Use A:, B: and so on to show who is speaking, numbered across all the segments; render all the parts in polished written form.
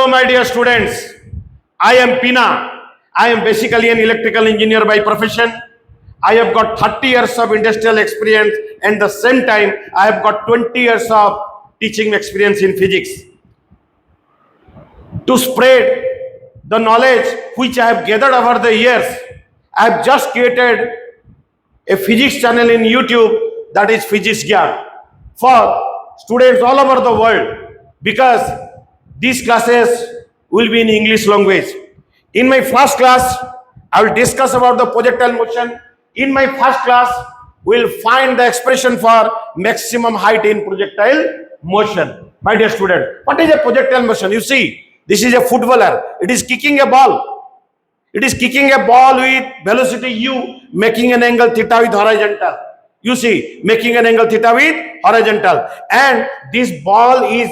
A: Hello, my dear students. I am Pina. I am basically an electrical engineer by profession. I have got 30 years of industrial experience, and at the same time, I have got 20 years of teaching experience in physics. To spread the knowledge which I have gathered over the years, I have just created a physics channel in YouTube, that is Physics Gyan, for students all over the world, because these classes will be in English language. In my first class, I will discuss about the projectile motion. In my first class, we will find the expression for maximum height in projectile motion. My dear student, what is a projectile motion? You see, this is a footballer. It is kicking a ball. It is kicking a ball with velocity u, making an angle theta with horizontal. You see, making an angle theta with horizontal. And this ball is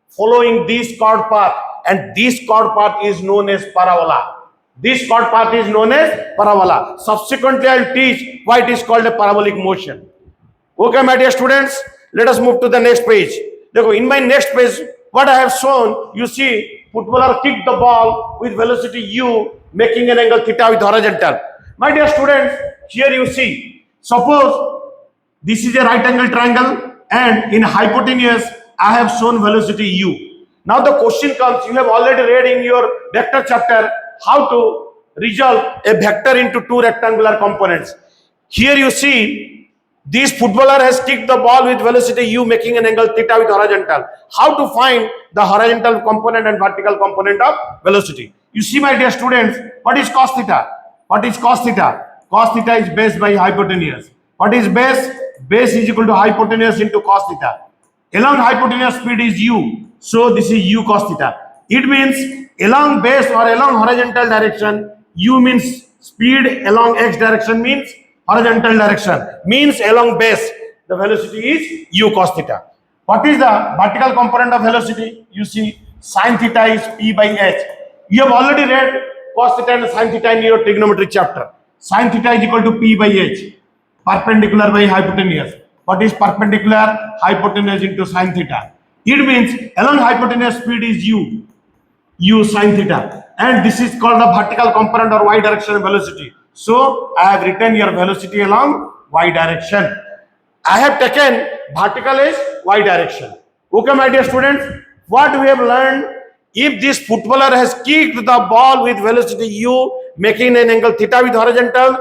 A: following this chord path. And this chord path is known as parabola. This chord path is known as parabola. Subsequently, I will teach why it is called a parabolic motion. Okay, my dear students, let us move to the next page. In my next page, what I have shown, you see, footballer kicked the ball with velocity u, making an angle theta with horizontal. My dear students, here you see, suppose this is a right angle triangle, and in hypotenuse, I have shown velocity u. Now the question comes, you have already read in your vector chapter how to resolve a vector into two rectangular components. Here you see, this footballer has kicked the ball with velocity u, making an angle theta with horizontal. How to find the horizontal component and vertical component of velocity? You see, my dear students, what is cos theta? What is cos theta? Cos theta is base by hypotenuse. What is base? Base is equal to hypotenuse into cos theta. Along hypotenuse speed is u. So this is u cos theta. It means along base or along horizontal direction, u means speed, along x direction means horizontal direction, means along base, the velocity is u cos theta. What is the vertical component of velocity? You see, sin theta is p by h. You have already read cos theta and sin theta in your trigonometry chapter. Sin theta is equal to p by h, perpendicular by hypotenuse. What is perpendicular? Hypotenuse into sin theta. It means along hypotenuse speed is u sin theta, and this is called the vertical component or y direction velocity. So I have written your velocity along y direction. I have taken vertical as y direction. Okay, my dear students, what we have learned, if this footballer has kicked the ball with velocity u, making an angle theta with horizontal,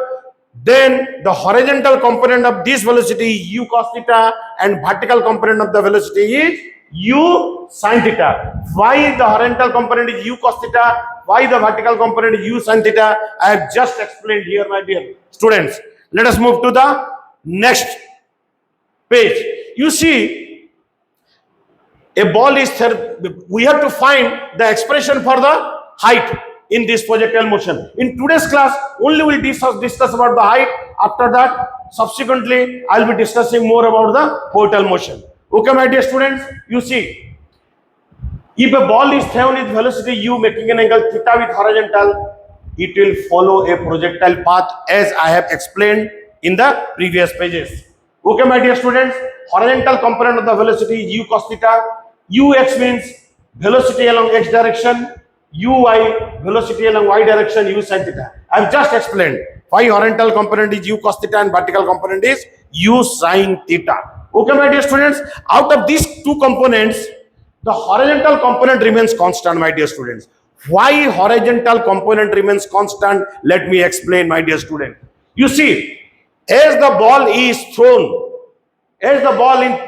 A: then the horizontal component of this velocity is u cos theta, and vertical component of the velocity is u sin theta. Why the horizontal component is u cos theta? Why the vertical component is u sin theta? I have just explained here, my dear students. Let us move to the next page. You see, a ball is there. We have to find the expression for the height in this projectile motion. In today's class, only we will discuss about the height. After that, subsequently, I will be discussing more about the projectile motion. Okay, my dear students, you see, if a ball is thrown with velocity u, making an angle theta with horizontal, it will follow a projectile path as I have explained in the previous pages. Okay, my dear students, horizontal component of the velocity is u cos theta. Ux means velocity along x direction, uy velocity along y direction, u sin theta. I have just explained why horizontal component is u cos theta and vertical component is u sin theta. Okay, my dear students, out of these two components, the horizontal component remains constant, my dear students. Why horizontal component remains constant? Let me explain, my dear student. You see, as the ball is thrown,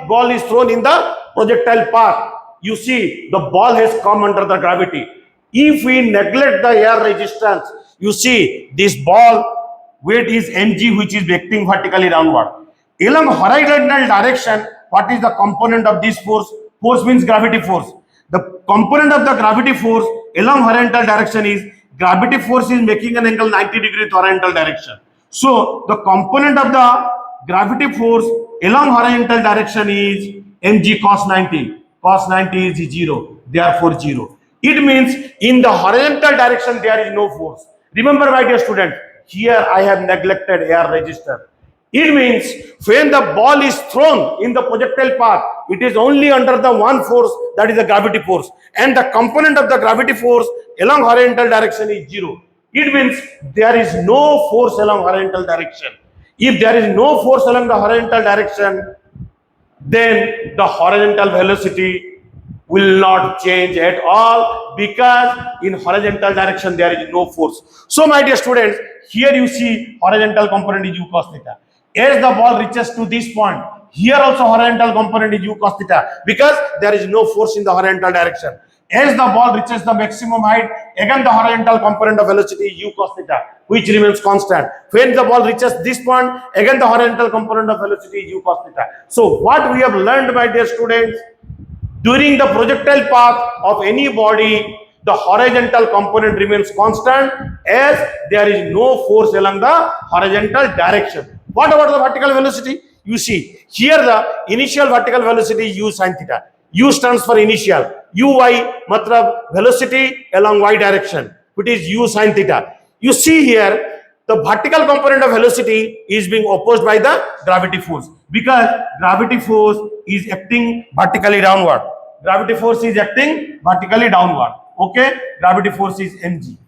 A: ball is thrown in the projectile path, you see, the ball has come under the gravity. If we neglect the air resistance, you see, this ball weight is mg, which is acting vertically downward. Along horizontal direction, what is the component of this force? Force means gravity force. The component of the gravity force along horizontal direction is gravity force is making an angle 90 degree horizontal direction. So the component of the gravity force along horizontal direction is mg cos 90. Cos 90 is 0, therefore 0. It means in the horizontal direction there is no force. Remember, my dear student, here I have neglected air resistor. It means when the ball is thrown in the projectile path, it is only under the one force, that is the gravity force, and the component of the gravity force along horizontal direction is 0. It means there is no force along horizontal direction. If there is no force along the horizontal direction, then the horizontal velocity will not change at all, because in horizontal direction there is no force. So my dear students, here you see horizontal component is u cos theta. As the ball reaches to this point, here also horizontal component is u cos theta, because there is no force in the horizontal direction. As the ball reaches the maximum height, again the horizontal component of velocity is u cos theta, which remains constant. When the ball reaches this point, again the horizontal component of velocity is u cos theta. So what we have learned, my dear students, during the projectile path of any body, the horizontal component remains constant as there is no force along the horizontal direction. What about the vertical velocity? You see, here the initial vertical velocity is u sin theta. U stands for initial. Uy matlab velocity along y direction, which is u sin theta. You see here, the vertical component of velocity is being opposed by the gravity force, because gravity force is acting vertically downward. Gravity force is acting vertically downward. Okay, gravity force is mg.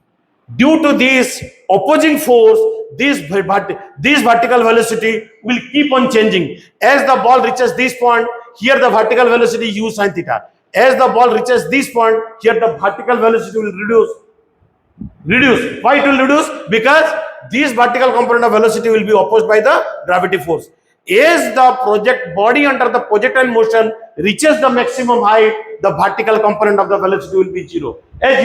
A: Due to this opposing force, this vertical velocity will keep on changing. As the ball reaches this point, here the vertical velocity u sin theta. As the ball reaches this point, here the vertical velocity will reduce. Why it will reduce? Because this vertical component of velocity will be opposed by the gravity force. As the project body under the projectile motion reaches the maximum height, the vertical component of the velocity will be 0. As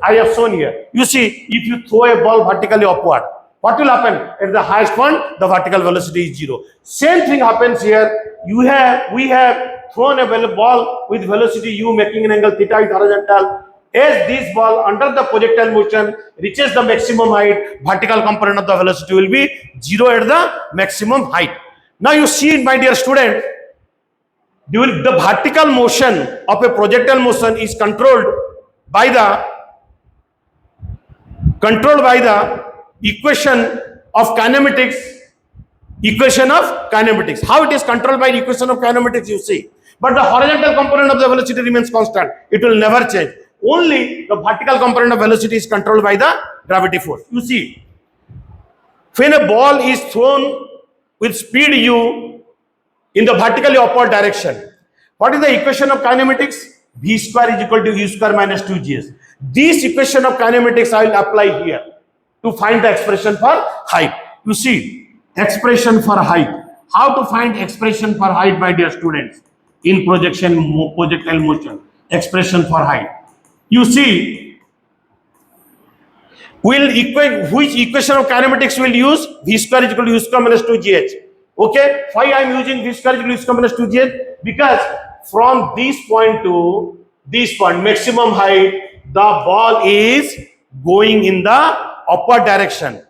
A: I have shown here. You see, if you throw a ball vertically upward, what will happen? At the highest point, the vertical velocity is 0. Same thing happens here. We have thrown a ball with velocity u making an angle theta with horizontal. As this ball under the projectile motion reaches the maximum height, vertical component of the velocity will be 0 at the maximum height. Now you see, my dear student, the vertical motion of a projectile motion is controlled by the equation of kinematics. How it is controlled by equation of kinematics, you see. But the horizontal component of the velocity remains constant. It will never change. Only the vertical component of velocity is controlled by the gravity force. You see, when a ball is thrown with speed u in the vertically upward direction, what is the equation of kinematics? V square is equal to u square minus 2gs. This equation of kinematics I will apply here to find the expression for height. You see, expression for height. How to find expression for height, my dear students, in projectile motion? Expression for height. You see, which equation of kinematics will use? V square is equal to u square minus 2gh. Okay, why I am using V square is equal to u square minus 2gh? Because from this point to this point, maximum height, the ball is going in the upward direction,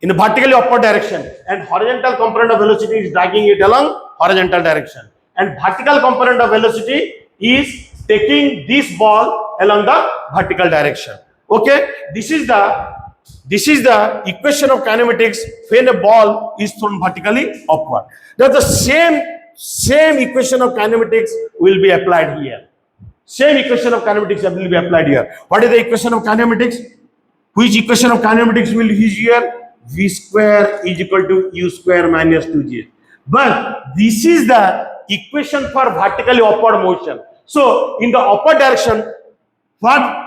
A: in the vertically upward direction, and horizontal component of velocity is dragging it along horizontal direction, and vertical component of velocity is taking this ball along the vertical direction. Okay, this is the equation of kinematics when a ball is thrown vertically upward. Now the same equation of kinematics will be applied here. Same equation of kinematics will be applied here. What is the equation of kinematics? Which equation of kinematics will use here? V square is equal to u square minus 2g. But this is the equation for vertically upward motion. So in the upward direction, what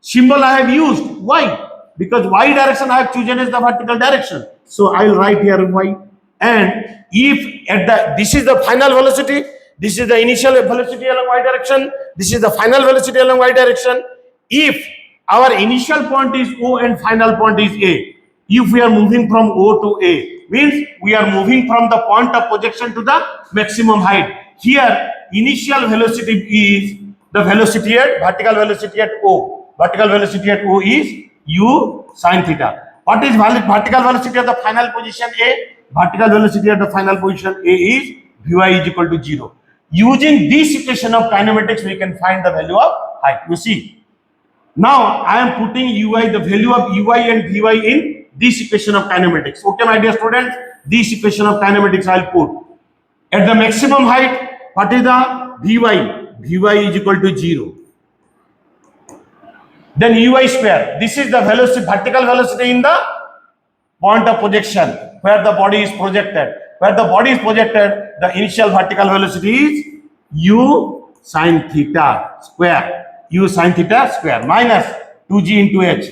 A: symbol I have used? Y. Because y direction I have chosen as the vertical direction. So I will write here y. And if this is the final velocity, this is the initial velocity along y direction, this is the final velocity along y direction. If our initial point is O and final point is A, if we are moving from O to A, means we are moving from the point of projection to the maximum height. Here, initial velocity is the velocity at vertical velocity at O. Vertical velocity at O is u sin theta. What is vertical velocity at the final position A? Vertical velocity at the final position A is Vy is equal to 0. Using this equation of kinematics, we can find the value of height. You see, now I am putting Ui, the value of Ui and Vy in this equation of kinematics. Okay, my dear students, this equation of kinematics I'll put. At the maximum height, what is the Vy? Vy is equal to 0. Then Uy square. This is the velocity, vertical velocity in the point of projection, where the body is projected. Where the body is projected, the initial vertical velocity is u sine theta square. U sine theta square minus 2g into h.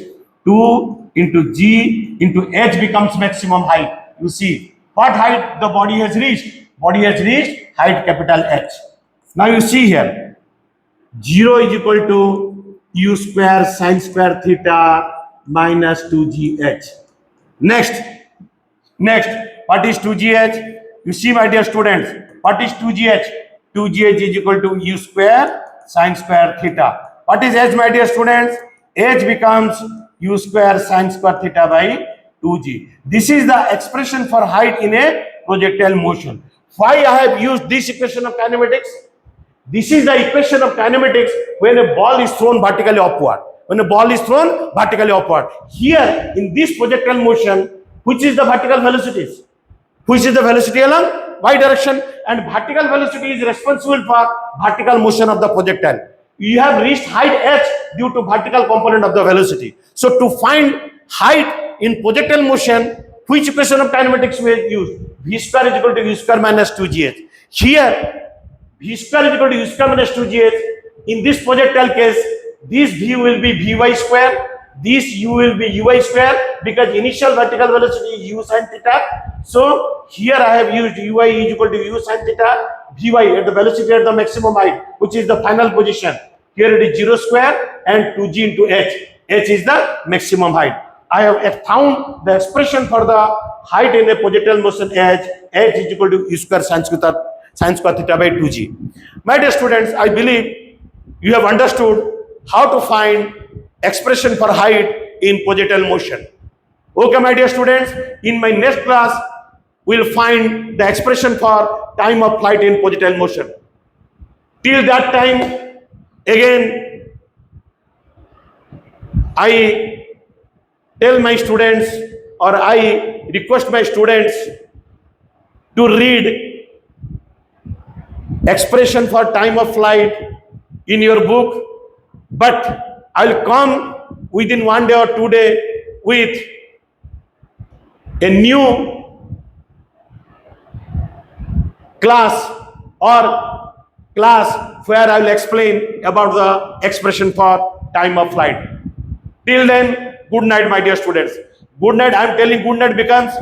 A: 2 into g into h becomes maximum height. You see what height the body has reached. Body has reached height capital H. Now you see here 0 is equal to u square sine square theta minus 2gh. Next, what is 2gh? You see, my dear students, what is 2gh? 2gh is equal to u square sine square theta. What is h, my dear students? H becomes u square sine square theta by 2g. This is the expression for height in a projectile motion. Why I have used this equation of kinematics? This is the equation of kinematics when a ball is thrown vertically upward. When a ball is thrown vertically upward. Here in this projectile motion, which is the vertical velocities? Which is the velocity along y direction, and vertical velocity is responsible for vertical motion of the projectile. You have reached height h due to vertical component of the velocity. So to find height in projectile motion, which equation of kinematics we have used? V square is equal to u square minus 2gh. Here v square is equal to u square minus 2gh. In this projectile case, this v will be vy square, this u will be uy square, because initial vertical velocity is u sin theta. So here I have used uy is equal to u sin theta, vy at the velocity at the maximum height, which is the final position. Here it is 0 square and 2g into h. H is the maximum height. I have found the expression for the height in a projectile motion h is equal to u square sin square theta by 2g. My dear students, I believe you have understood how to find expression for height in projectile motion. Okay, my dear students, in my next class, we'll find the expression for time of flight in projectile motion. Till that time, again, I tell my students, or I request my students to read expression for time of flight in your book, but I'll come within 1 day or 2 days with a new class where I will explain about the expression for time of flight. Till then, good night, my dear students. Good night. I am telling good night because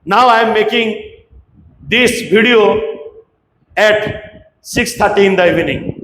A: now I am making this video at 6:30 in the evening.